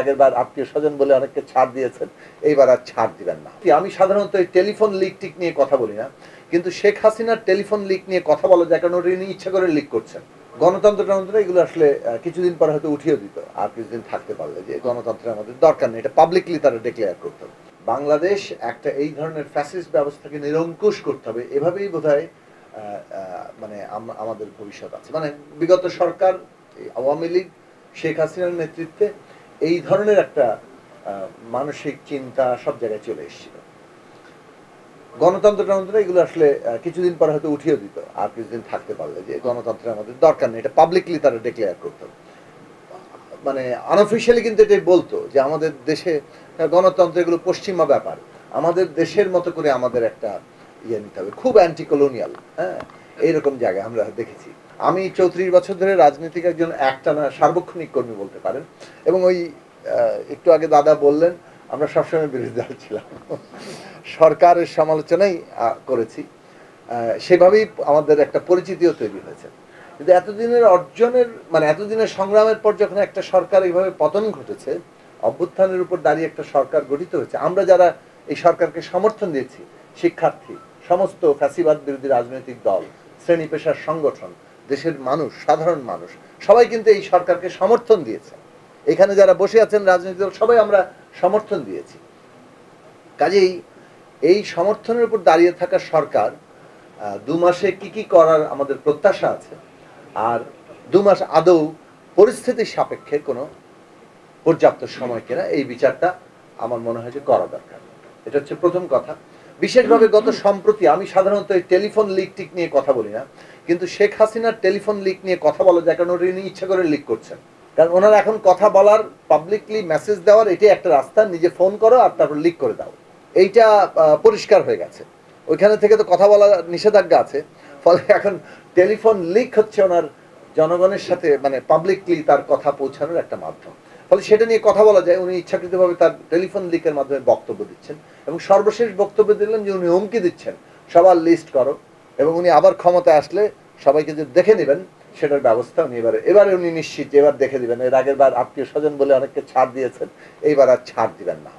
আগের বার আত্মীয় স্বজন বলে অনেককে ছাড় দিয়েছেন, এইবার আর ছাড় দিবেন না। আমি সাধারণত এই টেলিফোন লিক টিক নিয়ে কথা বলি না, কিন্তু শেখ হাসিনার টেলিফোন লিক নিয়ে কথা বলা যায়, কারণ উনি ইচ্ছা করে লিক করছেন। গণতন্ত্র এগুলো আসলে কিছুদিন পরে হয়তো উঠিয়ে দিত, আর কিছুদিন থাকতে পারলে, যে গণতন্ত্রের আমাদের দরকার নেই, এটা পাবলিকলি তারা ডিক্লেয়ার করতে হবে। বাংলাদেশ একটা এই ধরনের ফ্যাসিস্ট ব্যবস্থাকে নিরঙ্কুশ করতে হবে, এভাবেই বোধহয় মানে আমাদের ভবিষ্যৎ আছে। মানে বিগত সরকার, আওয়ামী লীগ, শেখ হাসিনার নেতৃত্বে এই ধরনের একটা মানসিক চিন্তা সব জায়গায় চলে এসেছিল। গণতন্ত্র এগুলো আসলে কিছুদিন পরে হয়তো উঠিয়ে দিত, আর কিছুদিন থাকতে পারলে, যে গণতন্ত্রের আমাদের দরকার নেই, এটা পাবলিকলি তারা ডিক্লেয়ার করতো। মানে আনঅফিশিয়ালি কিন্তু এটাই বলতো যে আমাদের দেশে গণতন্ত্র এগুলো পশ্চিমা ব্যাপার, আমাদের দেশের মতো করে আমাদের একটা ইয়ে নিতে হবে, খুব অ্যান্টি কলোনিয়াল। হ্যাঁ, এইরকম জায়গায় আমরা দেখেছি। আমি 34 বছর ধরে রাজনীতিক একজন একটানা সার্বক্ষণিক কর্মী বলতে পারেন, এবং ওই একটু আগে দাদা বললেন আমরা সবসময় বিরোধী দল ছিলাম, সরকারের সমালোচনাই করেছি, সেভাবেই আমাদের একটা পরিচিতিও তৈরি হয়েছে। কিন্তু এতদিনের অর্জনের মানে এতদিনের সংগ্রামের পর যখন একটা সরকার এইভাবে পতন ঘটেছে, অভ্যুত্থানের উপর দাঁড়িয়ে একটা সরকার গঠিত হয়েছে, আমরা যারা এই সরকারকে সমর্থন দিয়েছি, শিক্ষার্থী, সমস্ত ফ্যাসিবাদ বিরোধী রাজনৈতিক দল, শ্রেণী পেশার সংগঠন, দেশের মানুষ, সাধারণ মানুষ, সবাই কিন্তু এই সরকারকে সমর্থন দিয়েছে। এখানে যারা বসে আছেন রাজনৈতিক দল, সবাই আমরা সমর্থন দিয়েছি। কাজেই এই সমর্থনের উপর দাঁড়িয়ে থাকা সরকার 2 মাসে কি করার আমাদের প্রত্যাশা আছে, আর 2 মাস আদৌ পরিস্থিতির সাপেক্ষে কোনো পর্যাপ্ত সময় কিনা, এই বিচারটা আমার মনে হয় যে করা দরকার। এটা হচ্ছে প্রথম কথা। বিশেষভাবে গত সম্প্রতি, আমি সাধারণত এই টেলিফোন লিক টিক নিয়ে কথা বলি না, কিন্তু শেখ হাসিনার টেলিফোন লিক নিয়ে কথা বলা যায়, কারণ উনি ইচ্ছা করে লিক করছেন। কারণ ওনারা এখন কথা বলার, পাবলিকলি মেসেজ দেওয়ার এটাই একটা রাস্তা, নিজে ফোন করো আর তারপর লিক করে দাও, এইটা পরিষ্কার হয়ে গেছে। ওইখানে থেকে তো কথা বলা নিষেধাজ্ঞা আছে, ফলে এখন টেলিফোন লিক হচ্ছে ওনার জনগণের সাথে, মানে পাবলিকলি তার কথা পৌঁছানোর একটা মাধ্যম। ফলে সেটা নিয়ে কথা বলা যায়। উনি ইচ্ছাকৃতভাবে তার টেলিফোন লিকের মাধ্যমে বক্তব্য দিচ্ছেন, এবং সর্বশেষ বক্তব্য দিলেন যে উনি হুমকি দিচ্ছেন সবার লিস্ট করো, এবং উনি আবার ক্ষমতায় আসলে সবাইকে যে দেখে নেবেন সেটার ব্যবস্থা উনি এবারে উনি নিশ্চিত যে এবার দেখে দিবেন। এর আগের বার আত্মীয় স্বজন বলে অনেককে ছাড় দিয়েছেন, এইবার আর ছাড় দিবেন না।